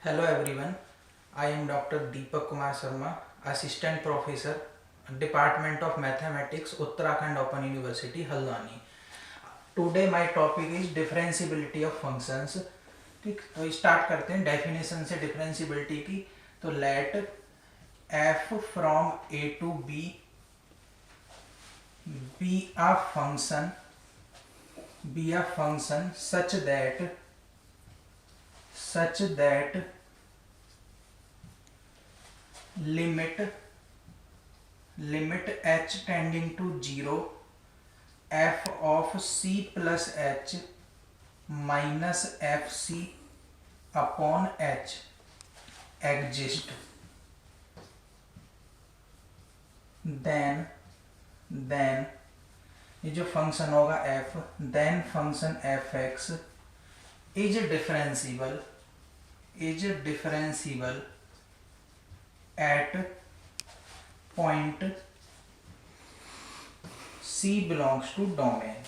Hello everyone, I am Dr. Deepak Kumar Sharma, Assistant Professor, Department of Mathematics, Uttarakhand Open University, Haldwani. Today my topic is differentiability of functions. ठीक, तो start करते हैं definition से differentiability की. तो late f from a to b be a function such that limit h tending to 0 f of c plus h minus fc upon h exist, then ये जो function होगा f, then function fx is differentiable at point c belongs to domain.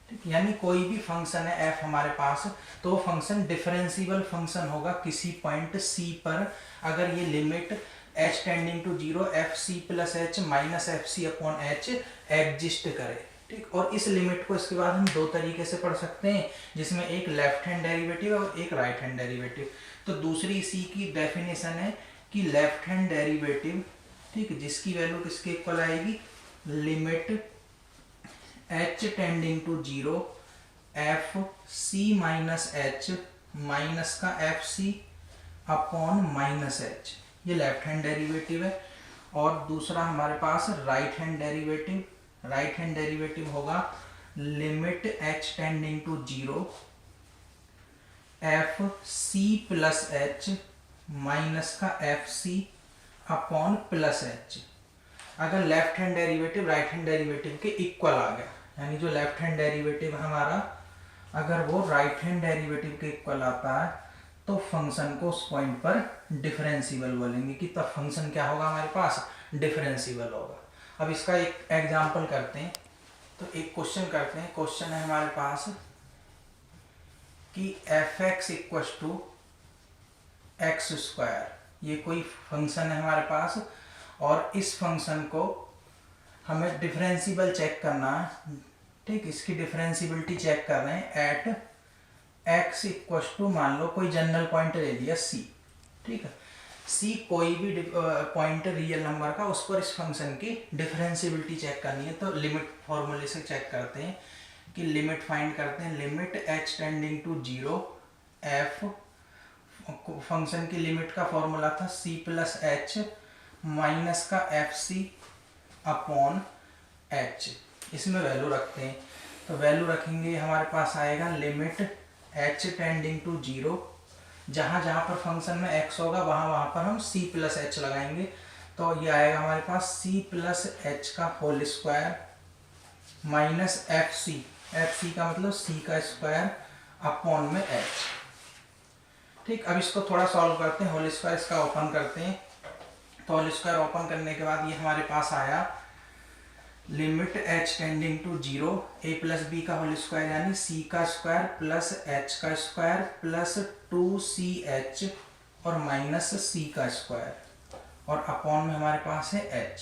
ठीक, यानी कोई भी function है f हमारे पास, तो फंक्शन डिफरेंशिएबल फंक्शन होगा किसी पॉइंट c पर अगर ये limit h tending to 0 F C plus H minus F C upon H exist करे. ठीक, और इस लिमिट को इसके बाद हम दो तरीके से पढ़ सकते हैं, जिसमें एक लेफ्ट हैंड डेरिवेटिव और एक राइट हैंड डेरिवेटिव. तो दूसरी इसी की डेफिनेशन है कि लेफ्ट हैंड डेरिवेटिव, ठीक, जिसकी वैल्यू किसके इक्वल आएगी, limit h tending to 0 F C minus H minus का F C upon minus H, ये लेफ्ट हैंड डेरिवेटिव है. और दूसरा हमारे पास राइट हैंड डेरिवेटिव होगा limit h tending to 0 F C plus H minus का F C upon plus H. अगर left hand derivative right hand derivative के इक्वल आ गया, यानी जो लेफ्ट हैंड डेरिवेटिव हमारा अगर वो राइट हैंड डेरिवेटिव के इक्वल आता है, तो फंक्शन को उस पॉइंट पर डिफरेंशिएबल बोलेंगे कि तब फंक्शन क्या होगा, हमारे पास डिफरेंशिएबल होगा. अब इसका एक एग्जांपल करते हैं. तो एक क्वेश्चन करते हैं. क्वेश्चन है हमारे पास कि F X equal to X square, ये कोई फंक्शन है हमारे पास, और इस फंक्शन को हमें डिफरेंशिएबल चेक करना है. ठीक, इसकी डिफरेंशिएबिलिटी चेक कर रहे हैं एट x इक्व टू, मान लो कोई जनरल पॉइंट ले लिया c. ठीक है, c कोई भी पॉइंट रियल नंबर का, उस पर इस फंक्शन की डिफरेंशिएबिलिटी चेक करनी है. तो लिमिट फॉर्मूले से चेक करते हैं कि लिमिट फाइंड करते हैं. Limit h tending to 0 f, function की लिमिट का फॉर्मूला था c प्लस एच माइनस का एफ सी अपॉन एच. इसमें वैल्यू रखते हैं. तो वैल्यू रखेंगे, हमारे पास आएगा लिमिट h टेंडिंग टू 0, जहाँ जहाँ पर फंक्शन में x होगा वहाँ पर हम c प्लस एच लगाएंगे. तो ये आएगा हमारे पास c प्लस एच का whole square minus F C का मतलब c का स्क्वायर अपॉन में h. ठीक, अब इसको थोड़ा सॉल्व करते हैं. होल स्क्वायर इसका ओपन करते हैं. तो होल स्क्वायर ओपन करने के बाद ये हमारे पास आया limit h tending to 0 a plus B का होल स्क्वायर यानी c का स्क्वायर प्लस h का स्क्वायर प्लस 2ch और माइनस c का स्क्वायर और अपॉन में हमारे पास है h.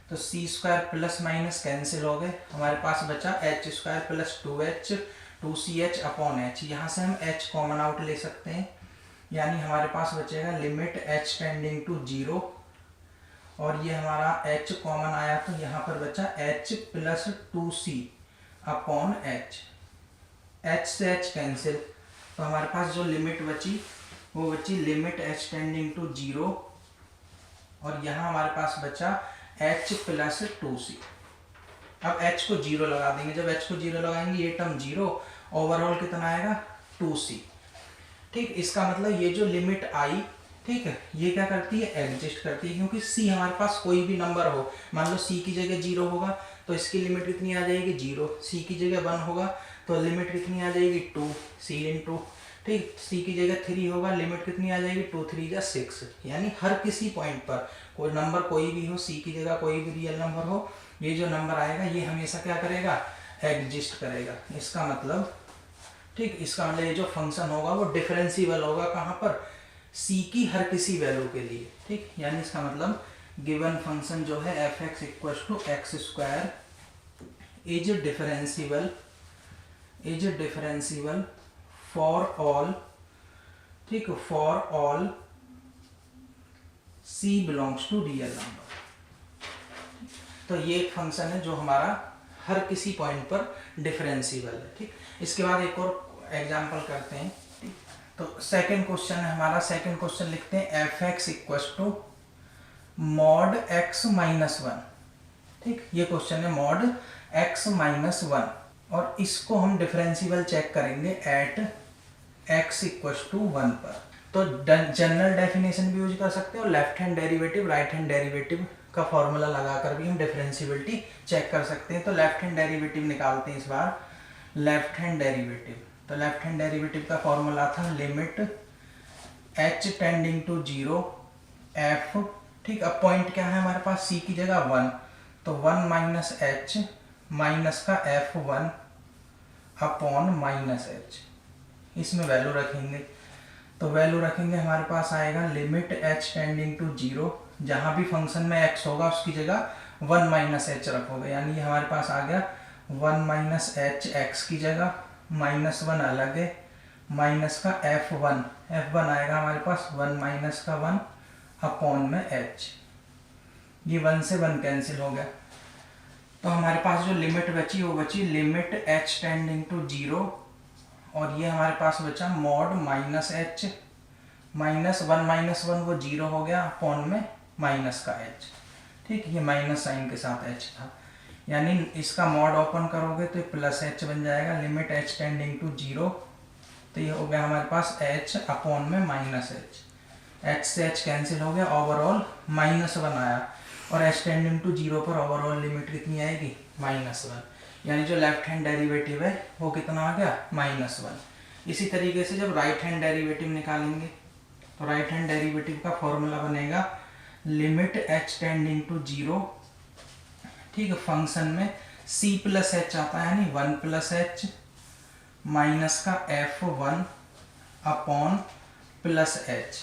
तो c square plus minus cancel हो गए, हमारे पास बचा h square plus 2h 2ch upon h. यहाँ से हम h कॉमन आउट ले सकते हैं, यानी हमारे पास बचेगा लिमिट h टेंडिंग टू 0 और ये हमारा h कॉमन आया, तो यहाँ पर बचा h plus 2c upon h. h से h कैंसिल, तो हमारे पास जो लिमिट बची वो बची लिमिट h टेंडिंग टू 0 और यहाँ हमारे पास बचा h प्लस 2c. अब h को 0 लगा देंगे. जब h को 0 लगाएंगे ये टर्म 0, ओवरऑल कितना आएगा 2c. ठीक, इसका मतलब ये जो लिमिट आई, ठीक है, ये क्या करती है, एग्जिस्ट करती है, क्योंकि c हमारे पास कोई भी नंबर हो, मान लो c की जगह 0 होगा तो इसकी लिमिट कितनी आ जाएगी 0. c की जगह 1 होगा तो लिमिट कितनी आ जाएगी 2 c इंटू. ठीक, c की जगह 3 होगा, लिमिट कितनी आ जाएगी 2 3 जा 6. यानी हर किसी पॉइंट पर कोई नंबर कोई भी हो, c की जगह कोई भी रियल नंबर हो, ये जो नंबर आएगा ये हमेशा क्या करेगा, एग्जिस्ट करेगा. इसका मतलब ठीक, इसका मतलब ये जो फंक्शन होगा वो डिफरेंशिएबल होगा कहाँ पर, c की हर किसी वैल्यू के लिए। ठीक, यानी इसका मतलब गिवन फंक्शन जो है F X equal to X square is differentiable for all, ठीक, for all c belongs to real number. तो ये एक फंक्शन है जो हमारा हर किसी पॉइंट पर डिफरेंशिएबल है। ठीक, इसके बाद एक और एग्जांपल करते हैं। तो सेकंड क्वेश्चन है हमारा, सेकंड क्वेश्चन लिखते हैं F X equal to mod X minus one. ठीक, ये क्वेश्चन है मॉड एक्स माइनस वन, और इसको हम डिफरेंशिएबल चेक करेंगे at X equal to one पर। तो जनरल डेफिनेशन भी यूज कर सकते हैं और left hand derivative right hand derivative का फॉर्मूला लगाकर भी हम डिफरेंशिएबिलिटी चेक कर सकते हैं। तो लेफ्ट हैंड डेरिवेटिव निकालते हैं इस बार, लेफ्ट हैंड डेरिवेटिव। तो लेफ्ट हैंड डेरिवेटिव का फॉर्मूला था limit h tending to zero F. ठीक, अब पॉइंट क्या है हमारे पास, c की जगह 1, तो 1 माइनस एच माइनस का f1 अपॉन माइनस एच, इसमें वैल्यू रखेंगे। तो वैल्यू रखेंगे हमारे पास आएगा limit h tending to zero, जहां भी फंक्शन में x होगा उसकी जगह 1 माइनस एच रखोगे, यानी ये हमारे पास आ गया 1 माइनस एच एक्स की जगह, माइनस 1 अलग है, माइनस का f1 आएगा हमारे पास 1 माइनस का 1 अपॉन में h, ये 1 से 1 कैंसिल हो गया। तो हमारे पास जो लिमिट बची वो बची limit h tending to zero, और ये हमारे पास बचा mod minus H minus 1 minus 1 वो जीरो हो गया अपॉन में माइनस का h। ठीक, ये माइनस साइन के साथ h था, यानी इसका मॉड ओपन करोगे तो प्लस h बन जाएगा, limit h tending to zero, तो ये हो गया हमारे पास h अपॉन में माइनस h से h कैंसिल हो गया, ओवरऑल माइनस 1 आया, और h टेंडिंग टू जीरो पर ओवरऑल लिमिट कितनी आएगी, माइनस 1, यानी जो लेफ्ट हैंड डेरिवेटिव है वो कितना आ गया, माइनस 1। इसी तरीके से जब राइट हैंड डेरिवेटिव निकालेंगे तो राइट हैंड डेरिवेटिव का फॉर्मूला बनेगा limit h tending to zero, ठीक है, फंक्शन में c प्लस एच आता है, यानी 1 प्लस एच माइनस का f1 अपॉन प्लस एच।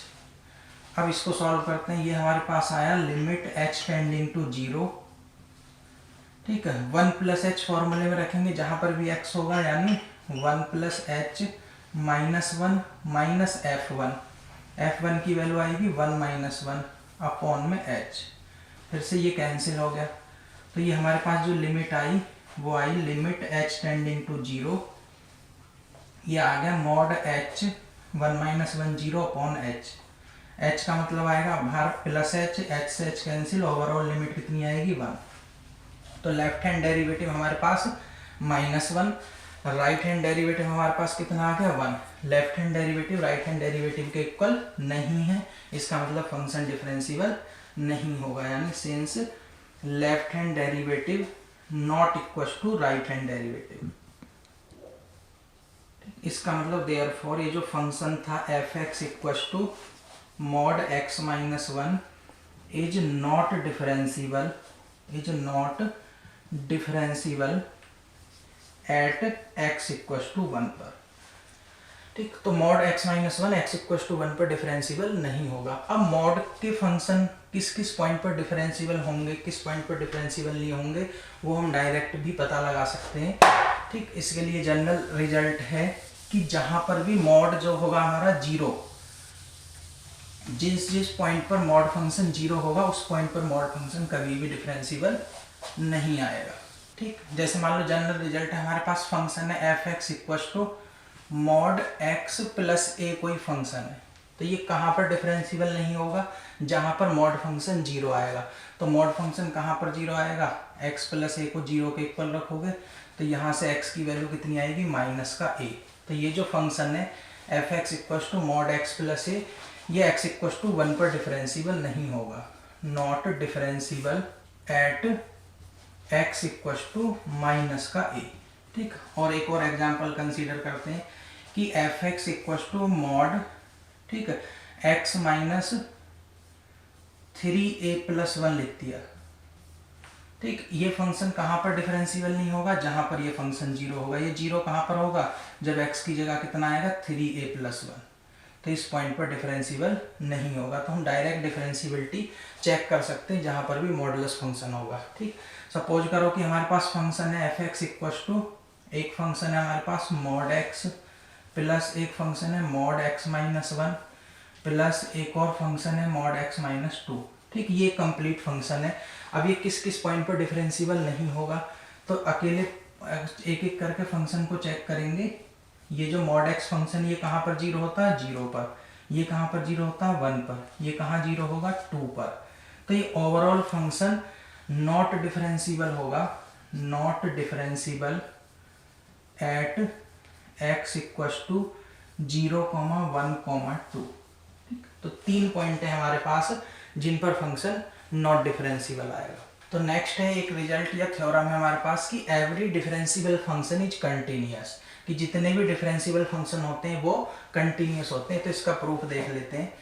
अब इसको सॉल्व करते हैं, ये हमारे पास आया limit h tending to zero, ठीक है, 1 प्लस एच फॉर्मूले में रखेंगे जहां पर भी x होगा, यानी 1 plus H minus 1 minus f1 की वैल्यू आएगी 1 माइनस 1 अपॉन में h, फिर से ये कैंसिल हो गया। तो ये हमारे पास जो लिमिट आई वो आई limit h tending to zero, ये आ गया mod h 1 minus 1 zero upon h का मतलब आएगा बाहर प्लस h से h कैंसिल, ओवरऑल लिमिट कितनी आएगी 1। तो लेफ्ट हैंड डेरिवेटिव हमारे पास माइनस 1, राइट हैंड डेरिवेटिव हमारे पास कितना आ गया 1। Left hand derivative right hand derivative के इक्वल नहीं है, इसका मतलब फंक्शन डिफरेंशिएबल नहीं होगा, यानी since left hand derivative not equal to right hand derivative. इसका मतलब देयरफॉर ये जो फंक्शन था F X equal to mod X minus 1 is not differentiable at x equal to 1 पर। ठीक, तो mod x minus 1 x equal to 1 पर differentiable नहीं होगा। अब मॉड के फंक्शन किस किस पॉइंट पर डिफरेंशिएबल होंगे, किस पॉइंट पर डिफरेंशिएबल नहीं होंगे, वो हम डायरेक्ट भी पता लगा सकते हैं। ठीक, इसके लिए जनरल रिजल्ट है कि जहां पर भी मॉड जो होगा हमारा जीरो, जिस पॉइंट पर मॉड फंक्शन जीरो होगा उस पॉइंट पर मॉड फंक्शन कभी भी डिफरेंशिएबल नहीं आएगा। ठीक, जैसे मान लो जनरल रिजल्ट है हमारे पास फंक्शन है F X equal to mod X plus A कोई फंक्शन है, तो ये कहाँ पर डिफरेंशिएबल नहीं होगा, जहां पर मॉड फंक्शन जीरो आएगा। तो मॉड फंक्शन कहाँ पर जीरो आएगा, एक्स प्लस ए को जीरो के इक्वल रखोगे तो यहाँ से एक्स की वैल्यू कितनी आएगी, माइनस का ए। तो ये जो फंक्शन है F X equal to mod X plus A, ये एक्स इक्वल टू 1 पर डिफरेंशिएबल नहीं होगा, not differentiable at X equal to minus का ए। ठीक, और एक और एग्जांपल कंसीडर करते हैं कि F X equal to mod, ठीक है, एक्स माइनस 3a प्लस 1 लिख दिया, ठीक, ये फंक्शन कहाँ पर डिफरेंशियल नहीं होगा, जहाँ पर ये फंक्शन जीरो होगा। ये जीरो कहाँ पर होगा, जब x की जगह कितना आएगा 3a+1, तो इस पॉइंट पर डिफरेंशियल नहीं होगा। तो हम डायरेक्ट डिफरेंशियबिलिटी चेक कर सकते हैं जहाँ पर भी मॉडुलस फंक्शन होगा। ठीक, सपोज करो कि हमारे पास फंक्शन है f(x) = एक फंक्शन है हमारे पास mod x प्लस एक फंक्शन है mod x-1 प्लस एक और फंक्शन है mod x-2। ठीक, ये कंप्लीट फंक्शन है। अब ये किस किस पॉइंट पर डिफरेंशियबल नहीं होगा, तो अकेले एक एक करके फंक्शन को चेक करेंगे। ये जो mod x फंक्शन ये कहाँ पर जीरो होता है, 0 पर। ये कहाँ पर जीरो होता है, 1 पर। ये कहाँ जीरो होगा, 2 पर। तो ये ओवरऑल फंक्शन नॉट डिफरेंशियबल होगा, नॉट डिफरेंशियबल एट x = 0, 1, 2। तो 3 पॉइंट है हमारे पास जिन पर फंक्शन नॉट डिफरेंशियबल आएगा। तो नेक्स्ट है एक रिजल्ट या थ्योरम है हमारे पास कि every differentiable function is continuous, कि जितने भी डिफरेंशियबल फंक्शन होते हैं वो कंटिन्यूअस होते हैं। तो इसका प्रूफ देख लेते हैं।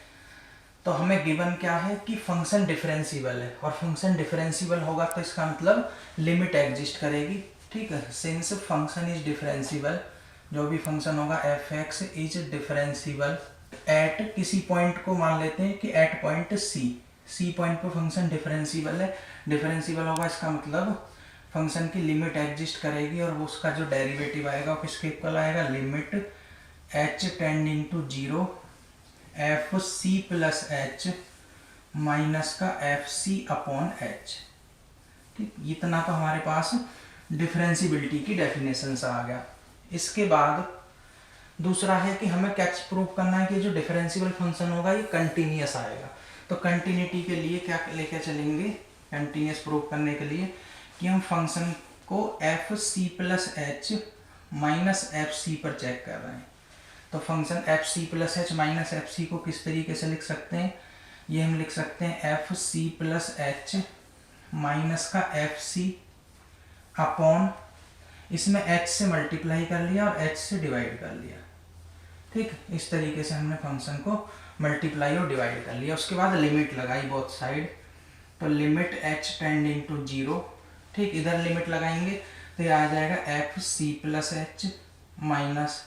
तो हमें गिवन क्या है कि फंक्शन डिफरेंशियबल है, और फंक्शन डिफरेंशियबल होगा तो इसका मतलब लिमिट एग्जिस्ट करेगी। ठीक है, सिंस फंक्शन इज डिफरेंशियबल, जो भी फंक्शन होगा f(x) इज डिफरेंशियबल एट, किसी पॉइंट को मान लेते हैं कि एट पॉइंट सी पॉइंट पर फंक्शन डिफरेंशियबल है। डिफरेंशियबल होगा इसका मतलब फंक्शन की लिमिट एग्जिस्ट करेगी, और वो उसका जो डेरिवेटिव आएगा वो किसके इक्वल आएगा, limit h tending to 0 fc + h minus का fc/h। ठीक, इतना तो हमारे पास डिफरेंशियबिलिटी की डेफिनेशन से आ गया। इसके बाद दूसरा है कि हमें क्या प्रूव करना है कि जो डिफरेंशियबल फंक्शन होगा ये कंटिन्यूअस आएगा। तो कंटिन्यूटी के लिए क्या लेके चलेंगे, कंटिन्यूअस प्रूव करने के लिए कि हम फंक्शन को fc + h माइनस fc पर चेक कर रहे हैं। तो function fc + h minus fc को किस तरीके से लिख सकते हैं, ये हम लिख सकते हैं fc + h माइनस का fc अपॉन, इसमें h से मल्टीप्लाई कर लिया और h से डिवाइड कर लिया। ठीक, इस तरीके से हमने फंक्शन को मल्टीप्लाई और डिवाइड कर लिया। उसके बाद लिमिट लगाई बोथ साइड, तो लिमिट h टेंडिंग टू 0। ठीक, इधर लिमिट लगाएंगे तो ये आ जाएगा fc + h माइनस,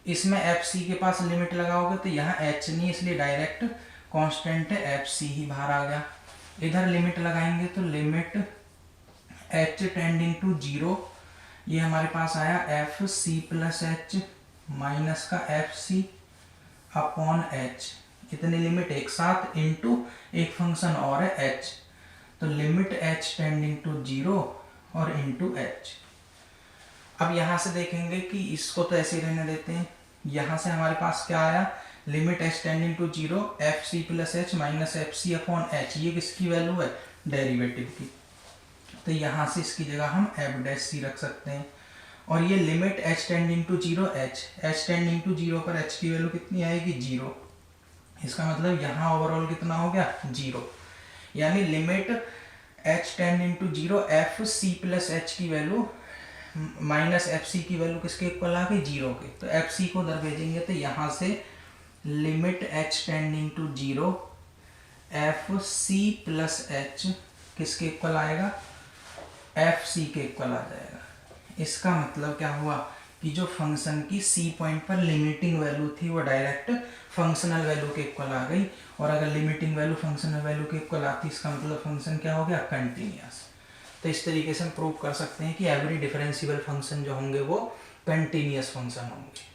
इसमें fc के पास लिमिट लगाओगे तो यहाँ h नहीं, इसलिए डायरेक्ट कांस्टेंट है fc ही बाहर आ गया। इधर लिमिट लगाएंगे तो लिमिट h टेंडिंग टू 0, ये हमारे पास आया fc + h माइनस का fc/h, इतनी लिमिट एक साथ इनटू एक फंक्शन और है h, तो लिमिट h टेंडिंग टू 0 और इनटू h। अब यहाँ से देखेंगे कि इसको तो ऐसे ही रहने देते हैं। यहाँ से हमारे पास क्या आया, limit h tending to 0 fc + h minus fc/h, ये किसकी वैल्यू है, डेरिवेटिव की। तो यहाँ से इसकी जगह हम f' रख सकते हैं। और ये limit h tending to 0 h tending to 0 पर h की वैल्यू कितनी आएगी, 0। इसका मतलब यहाँ ओवरऑल कितना हो गया, 0। यानी limit h tending to 0 fc + h की वैल्यू माइनस fc की वैल्यू किसके इक्वल आ गई, 0 के। तो fc को उधर भेजेंगे तो यहाँ से limit h tending to 0 fc + h किसके इक्वल आएगा, fc के इक्वल आ जाएगा। इसका मतलब क्या हुआ कि जो फंक्शन की c पॉइंट पर लिमिटिंग वैल्यू थी वो डायरेक्ट फंक्शनल वैल्यू के इक्वल आ गई, और अगर लिमिटिंग वैल्यू फंक्शनल वैल्यू के इक्वल आती इसका मतलब फंक्शन क्या हो गया, कंटिन्यूअस। तो इस तरीके से हम प्रूव कर सकते हैं कि एवरी डिफरेंशियबल फंक्शन जो होंगे वो कंटिन्यूअस फंक्शन होंगे।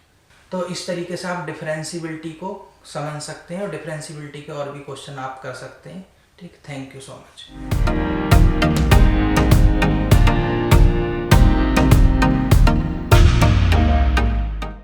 तो इस तरीके से आप डिफरेंशियबिलिटी को समझ सकते हैं, और डिफरेंशियबिलिटी के और भी क्वेश्चन आप कर सकते हैं। ठीक, थैंक यू सो मच।